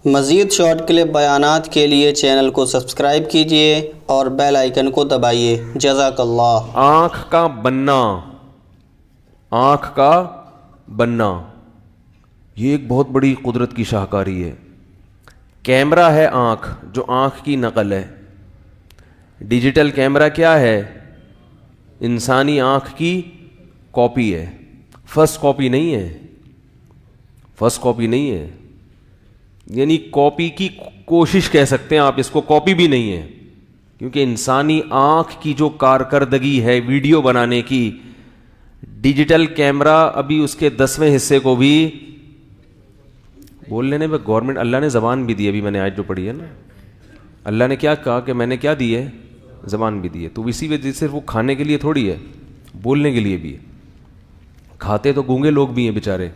مزید short clip بیانات کے لیے چینل کو سبسکرائب کیجیے اور بیل آئیکن کو دبائیے۔ جزاک اللہ۔ آنکھ کا بننا، آنکھ کا بننا یہ ایک بہت بڑی قدرت کی شاہکاری ہے۔ کیمرہ ہے آنکھ، جو آنکھ کی نقل ہے۔ ڈیجیٹل کیمرہ کیا ہے؟ انسانی آنکھ کی کاپی ہے، فرسٹ کاپی نہیں ہے، فرسٹ کاپی نہیں ہے، یعنی کاپی کی کوشش کہہ سکتے ہیں آپ اس کو، کاپی بھی نہیں ہے، کیونکہ انسانی آنکھ کی جو کارکردگی ہے ویڈیو بنانے کی، ڈیجیٹل کیمرہ ابھی اس کے 10ویں حصے کو بھی بول لینے میں گورنمنٹ، اللہ نے زبان بھی دی، ابھی میں نے آج جو پڑھی ہے نا، اللہ نے کیا کہا کہ میں نے کیا دی ہے؟ زبان بھی دی ہے۔ تو اسی وجہ سے صرف وہ کھانے کے لیے تھوڑی ہے، بولنے کے لیے بھی ہے۔ کھاتے تو گونگے لوگ بھی ہیں بیچارے،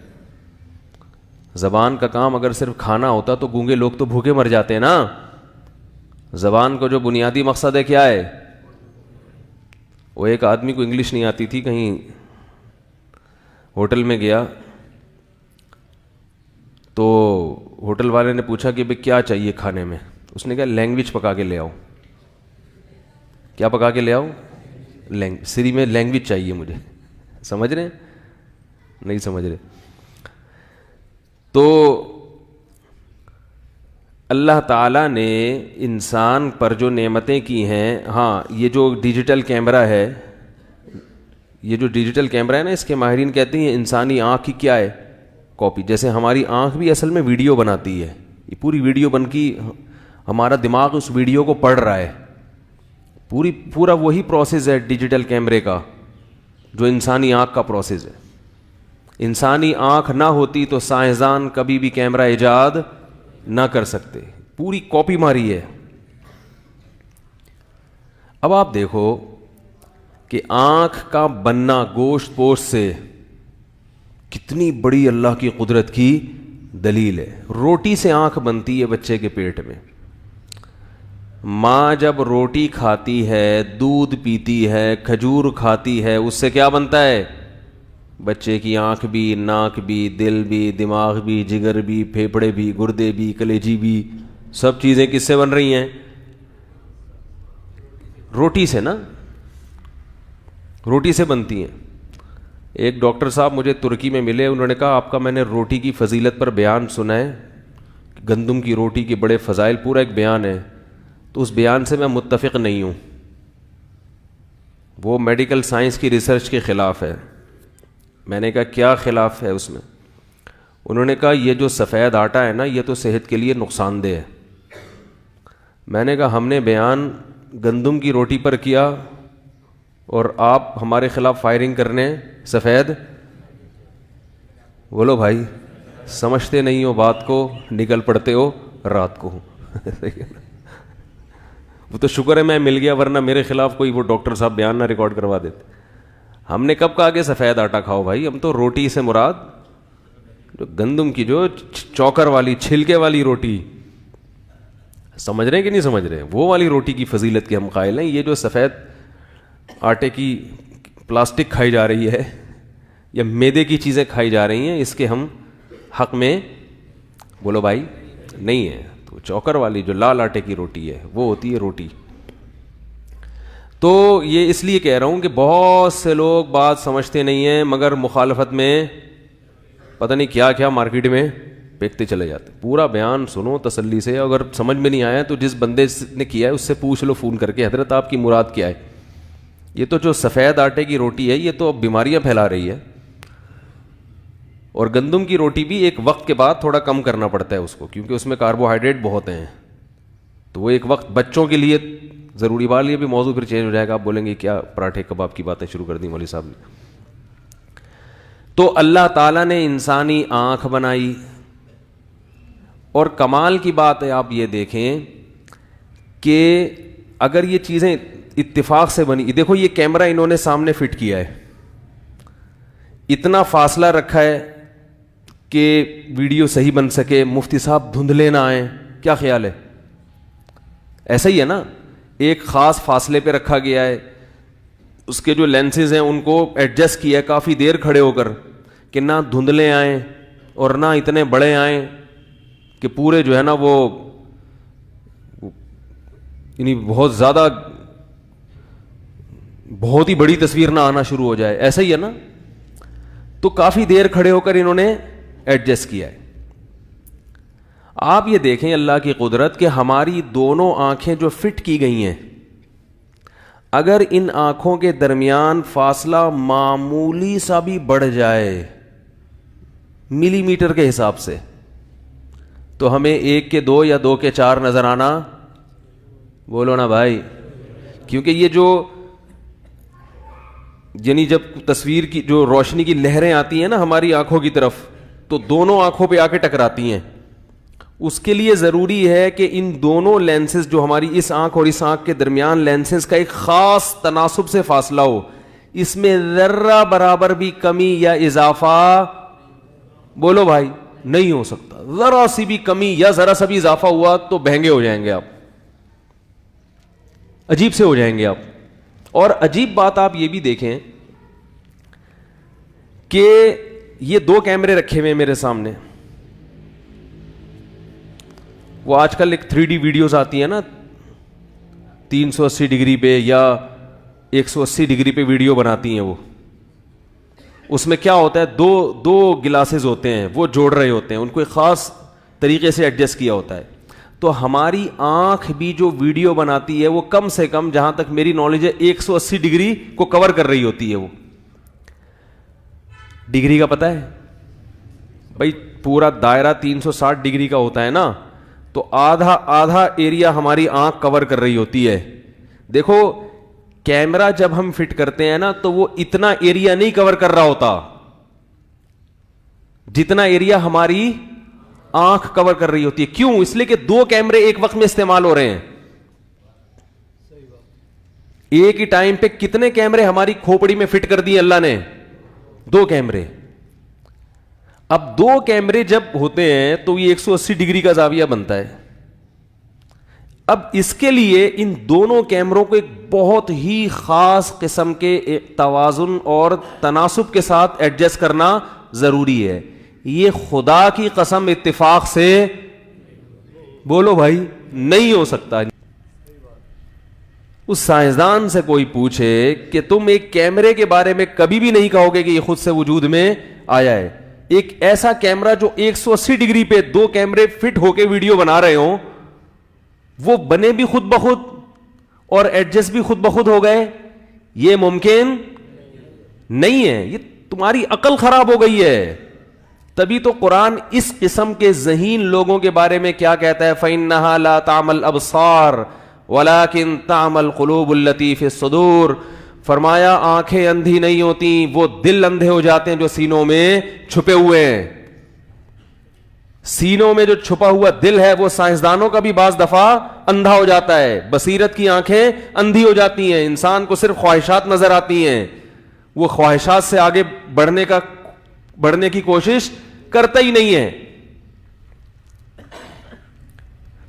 زبان کا کام اگر صرف کھانا ہوتا تو گونگے لوگ تو بھوکے مر جاتے ہیں نا۔ زبان کا جو بنیادی مقصد ہے کیا ہے؟ وہ ایک آدمی کو انگلش نہیں آتی تھی، کہیں ہوٹل میں گیا تو ہوٹل والے نے پوچھا کہ بھئی کیا چاہیے کھانے میں؟ اس نے کہا لینگویج پکا کے لے آؤ۔ کیا پکا کے لے آؤ؟ سری میں لینگویج چاہیے مجھے۔ سمجھ رہے ہیں؟ نہیں سمجھ رہے۔ تو اللہ تعالیٰ نے انسان پر جو نعمتیں کی ہیں، ہاں یہ جو ڈیجیٹل کیمرہ ہے، یہ جو ڈیجیٹل کیمرہ ہے نا، اس کے ماہرین کہتے ہیں انسانی آنکھ کی کیا ہے؟ کاپی۔ جیسے ہماری آنکھ بھی اصل میں ویڈیو بناتی ہے، یہ پوری ویڈیو بن کی، ہمارا دماغ اس ویڈیو کو پڑھ رہا ہے، پورا وہی پروسیس ہے ڈیجیٹل کیمرے کا جو انسانی آنکھ کا پروسیس ہے۔ انسانی آنکھ نہ ہوتی تو سائنسدان کبھی بھی کیمرہ ایجاد نہ کر سکتے، پوری کاپی ماری ہے۔ اب آپ دیکھو کہ آنکھ کا بننا گوشت پوشت سے کتنی بڑی اللہ کی قدرت کی دلیل ہے۔ روٹی سے آنکھ بنتی ہے بچے کے پیٹ میں۔ ماں جب روٹی کھاتی ہے، دودھ پیتی ہے، کھجور کھاتی ہے، اس سے کیا بنتا ہے؟ بچے کی آنکھ بھی، ناک بھی، دل بھی، دماغ بھی، جگر بھی، پھیپھڑے بھی، گردے بھی، کلیجی بھی، سب چیزیں کس سے بن رہی ہیں؟ روٹی سے نا، روٹی سے بنتی ہیں۔ ایک ڈاکٹر صاحب مجھے ترکی میں ملے، انہوں نے کہا آپ کا میں نے روٹی کی فضیلت پر بیان سنا ہے، گندم کی روٹی کے بڑے فضائل، پورا ایک بیان ہے، تو اس بیان سے میں متفق نہیں ہوں، وہ میڈیکل سائنس کی ریسرچ کے خلاف ہے۔ میں نے کہا کیا خلاف ہے اس میں؟ انہوں نے کہا یہ جو سفید آٹا ہے نا، یہ تو صحت کے لیے نقصان دہ ہے۔ میں نے کہا ہم نے بیان گندم کی روٹی پر کیا اور آپ ہمارے خلاف فائرنگ کرنے سفید؟ بولو بھائی، سمجھتے نہیں ہو بات کو، نکل پڑتے ہو رات کو۔ وہ تو شکر ہے میں مل گیا، ورنہ میرے خلاف کوئی وہ ڈاکٹر صاحب بیان نہ ریکارڈ کروا دیتے۔ ہم نے کب کہا کہ سفید آٹا کھاؤ بھائی؟ ہم تو روٹی سے مراد جو گندم کی جو چوکر والی چھلکے والی روٹی، سمجھ رہے ہیں کہ نہیں سمجھ رہے؟ وہ والی روٹی کی فضیلت کے ہم قائل ہیں۔ یہ جو سفید آٹے کی پلاسٹک کھائی جا رہی ہے یا میدے کی چیزیں کھائی جا رہی ہیں، اس کے ہم حق میں بولو بھائی نہیں ہے۔ تو چوکر والی جو لال آٹے کی روٹی ہے وہ ہوتی ہے روٹی۔ تو یہ اس لیے کہہ رہا ہوں کہ بہت سے لوگ بات سمجھتے نہیں ہیں، مگر مخالفت میں پتہ نہیں کیا کیا مارکیٹ میں پھینکتے چلے جاتے۔ پورا بیان سنو تسلی سے، اگر سمجھ میں نہیں آیا تو جس بندے نے کیا ہے اس سے پوچھ لو فون کر کے، حضرت آپ کی مراد کیا ہے؟ یہ تو جو سفید آٹے کی روٹی ہے یہ تو اب بیماریاں پھیلا رہی ہے، اور گندم کی روٹی بھی ایک وقت کے بعد تھوڑا کم کرنا پڑتا ہے اس کو، کیونکہ اس میں کاربوہائیڈریٹ بہت ہیں، تو وہ ایک وقت بچوں کے لیے ضروری بات۔ یہ بھی موضوع پھر چینج ہو جائے گا، آپ بولیں گے کیا پراٹھے کباب کی باتیں شروع کر دی مولوی صاحب نے۔ تو اللہ تعالیٰ نے انسانی آنکھ بنائی، اور کمال کی بات ہے آپ یہ دیکھیں کہ اگر یہ چیزیں اتفاق سے بنی، دیکھو یہ کیمرہ انہوں نے سامنے فٹ کیا ہے، اتنا فاصلہ رکھا ہے کہ ویڈیو صحیح بن سکے، مفتی صاحب دھندلے نہ آئیں، کیا خیال ہے؟ ایسا ہی ہے نا، ایک خاص فاصلے پہ رکھا گیا ہے، اس کے جو لینسز ہیں ان کو ایڈجسٹ کیا ہے کافی دیر کھڑے ہو کر کہ نہ دھندلے آئیں اور نہ اتنے بڑے آئیں کہ پورے جو ہے نا وہ یعنی بہت زیادہ بہت ہی بڑی تصویر نہ آنا شروع ہو جائے, ایسا ہی ہے نا. تو کافی دیر کھڑے ہو کر انہوں نے ایڈجسٹ کیا ہے. آپ یہ دیکھیں اللہ کی قدرت کہ ہماری دونوں آنکھیں جو فٹ کی گئی ہیں, اگر ان آنکھوں کے درمیان فاصلہ معمولی سا بھی بڑھ جائے ملی میٹر کے حساب سے, تو ہمیں 1 کے 2 یا 2 کے 4 نظر آنا, بولو نا بھائی. کیونکہ یہ جو یعنی جب تصویر کی جو روشنی کی لہریں آتی ہیں نا ہماری آنکھوں کی طرف, تو دونوں آنکھوں پہ آ کے ٹکراتی ہیں. اس کے لیے ضروری ہے کہ ان دونوں لینسز جو ہماری اس آنکھ اور اس آنکھ کے درمیان لینسز کا ایک خاص تناسب سے فاصلہ ہو, اس میں ذرہ برابر بھی کمی یا اضافہ, بولو بھائی, نہیں ہو سکتا. ذرا سی بھی کمی یا ذرا سا بھی اضافہ ہوا تو بہنگے ہو جائیں گے آپ, عجیب سے ہو جائیں گے آپ. اور عجیب بات آپ یہ بھی دیکھیں کہ یہ 2 کیمرے رکھے ہوئے ہیں میرے سامنے. وہ آج کل ایک 3D ویڈیوز آتی ہیں نا 380 ڈگری پہ یا 180 ڈگری پہ ویڈیو بناتی ہیں. وہ اس میں کیا ہوتا ہے, دو گلاسز ہوتے ہیں, وہ جوڑ رہے ہوتے ہیں, ان کو ایک خاص طریقے سے ایڈجسٹ کیا ہوتا ہے. تو ہماری آنکھ بھی جو ویڈیو بناتی ہے وہ کم سے کم جہاں تک میری نالج ہے 180 ڈگری کو کور کر رہی ہوتی ہے. وہ ڈگری کا پتہ ہے بھائی, پورا دائرہ 360 ڈگری کا ہوتا ہے نا, تو آدھا ایریا ہماری آنکھ کور کر رہی ہوتی ہے. دیکھو کیمرہ جب ہم فٹ کرتے ہیں نا تو وہ اتنا ایریا نہیں کور کر رہا ہوتا جتنا ایریا ہماری آنکھ کور کر رہی ہوتی ہے. کیوں؟ اس لیے کہ 2 کیمرے ایک وقت میں استعمال ہو رہے ہیں. ایک ہی ٹائم پہ کتنے کیمرے ہماری کھوپڑی میں فٹ کر دیے اللہ نے؟ 2 کیمرے. اب 2 کیمرے جب ہوتے ہیں تو یہ 180 ڈگری کا زاویہ بنتا ہے. اب اس کے لیے ان دونوں کیمروں کو ایک بہت ہی خاص قسم کے توازن اور تناسب کے ساتھ ایڈجسٹ کرنا ضروری ہے. یہ خدا کی قسم اتفاق سے, بولو بھائی, نہیں ہو سکتا. اس سائنسدان سے کوئی پوچھے کہ تم ایک کیمرے کے بارے میں کبھی بھی نہیں کہو گے کہ یہ خود سے وجود میں آیا ہے. ایک ایسا کیمرہ جو 180 ڈگری پہ 2 کیمرے فٹ ہو کے ویڈیو بنا رہے ہوں, وہ بنے بھی خود بخود اور ایڈجسٹ بھی خود بخود ہو گئے, یہ ممکن نہیں ہے. یہ تمہاری عقل خراب ہو گئی ہے. تبھی تو قرآن اس قسم کے ذہین لوگوں کے بارے میں کیا کہتا ہے, فَإِنَّهَا لَا تَعْمَى الْأَبْصَارُ وَلَكِن تَعْمَى الْقُلُوبُ الَّتِي فِي الصُّدُورِ. فرمایا آنکھیں اندھی نہیں ہوتی, وہ دل اندھے ہو جاتے ہیں جو سینوں میں چھپے ہوئے ہیں. سینوں میں جو چھپا ہوا دل ہے وہ سائنسدانوں کا بھی بعض دفعہ اندھا ہو جاتا ہے. بصیرت کی آنکھیں اندھی ہو جاتی ہیں, انسان کو صرف خواہشات نظر آتی ہیں, وہ خواہشات سے آگے بڑھنے کی کوشش کرتا ہی نہیں ہے.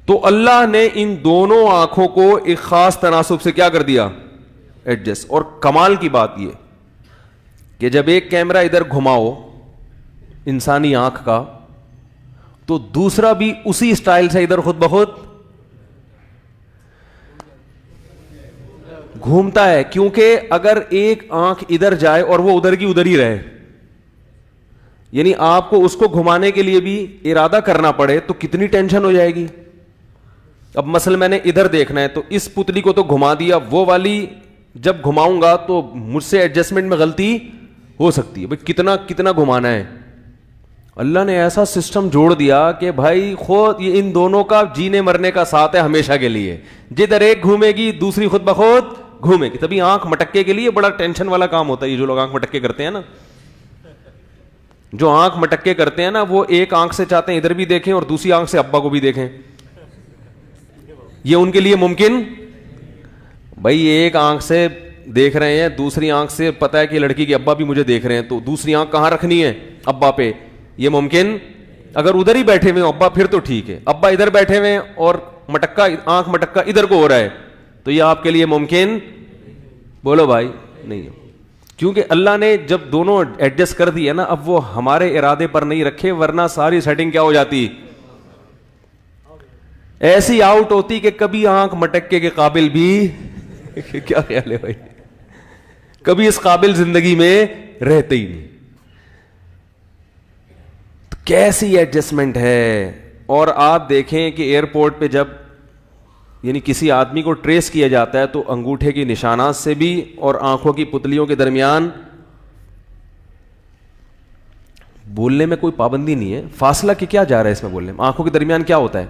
تو اللہ نے ان دونوں آنکھوں کو ایک خاص تناسب سے کیا کر دیا, ایڈجسٹ. اور کمال کی بات یہ کہ جب ایک کیمرہ ادھر گھماؤ انسانی آنکھ کا, تو دوسرا بھی اسی اسٹائل سے ادھر خود بخود گھومتا ہے. کیونکہ اگر ایک آنکھ ادھر جائے اور وہ ادھر کی ادھر ہی رہے, یعنی آپ کو اس کو گھمانے کے لیے بھی ارادہ کرنا پڑے, تو کتنی ٹینشن ہو جائے گی. اب مثلا میں نے ادھر دیکھنا ہے تو اس پتلی کو تو گھما دیا, وہ والی جب گھماؤں گا تو مجھ سے ایڈجسٹمنٹ میں غلطی ہو سکتی ہے. بھائی کتنا گھمانا ہے. اللہ نے ایسا سسٹم جوڑ دیا کہ بھائی خود یہ ان دونوں کا جینے مرنے کا ساتھ ہے ہمیشہ کے لیے. جدھر ایک گھومے گی دوسری خود بخود گھومے گی. تبھی آنکھ مٹکے کے لیے بڑا ٹینشن والا کام ہوتا ہے. یہ جو لوگ آنکھ مٹکے کرتے ہیں نا, جو آنکھ مٹکے کرتے ہیں نا, وہ ایک آنکھ سے چاہتے ہیں ادھر بھی دیکھیں اور دوسری آنکھ سے ابا کو بھی دیکھیں. یہ ان کے لیے ممکن, بھائی ایک آنکھ سے دیکھ رہے ہیں, دوسری آنکھ سے پتہ ہے کہ لڑکی کے ابا بھی مجھے دیکھ رہے ہیں, تو دوسری آنکھ کہاں رکھنی ہے؟ ابا پہ. یہ ممکن اگر ادھر ہی بیٹھے ہوئے ابا پھر تو ٹھیک ہے, ابا ادھر بیٹھے ہوئے اور آنکھ مٹکا ادھر کو ہو رہا ہے, تو یہ آپ کے لیے ممکن, بولو بھائی, نہیں ہے. کیونکہ اللہ نے جب دونوں ایڈجسٹ کر دیا نا, اب وہ ہمارے ارادے پر نہیں رکھے, ورنہ ساری سیٹنگ کیا ہو جاتی, ایسی آؤٹ ہوتی کہ کبھی آنکھ مٹکے کے قابل بھی کیا خیال ہے بھائی, کبھی اس قابل زندگی میں رہتے ہی نہیں. کیسی ایڈجسٹمنٹ ہے. اور آپ دیکھیں کہ ایئرپورٹ پہ جب یعنی کسی آدمی کو ٹریس کیا جاتا ہے تو انگوٹھے کی نشانات سے بھی اور آنکھوں کی پتلیوں کے درمیان بولنے میں کوئی پابندی نہیں ہے. فاصلہ کہ کیا جا رہا ہے اس میں بولنے میں, آنکھوں کے درمیان کیا ہوتا ہے,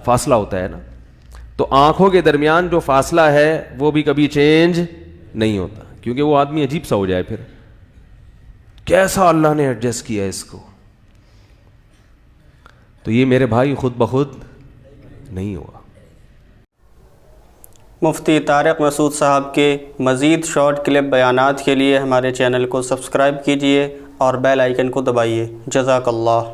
فاصلہ ہوتا ہے نا. تو آنکھوں کے درمیان جو فاصلہ ہے وہ بھی کبھی چینج نہیں ہوتا, کیونکہ وہ آدمی عجیب سا ہو جائے پھر. کیسا اللہ نے ایڈجسٹ کیا اس کو. تو یہ میرے بھائی خود بخود نہیں ہوا. مفتی طارق مسعود صاحب کے مزید شارٹ کلپ بیانات کے لیے ہمارے چینل کو سبسکرائب کیجیے اور بیل آئیکن کو دبائیے. جزاک اللہ.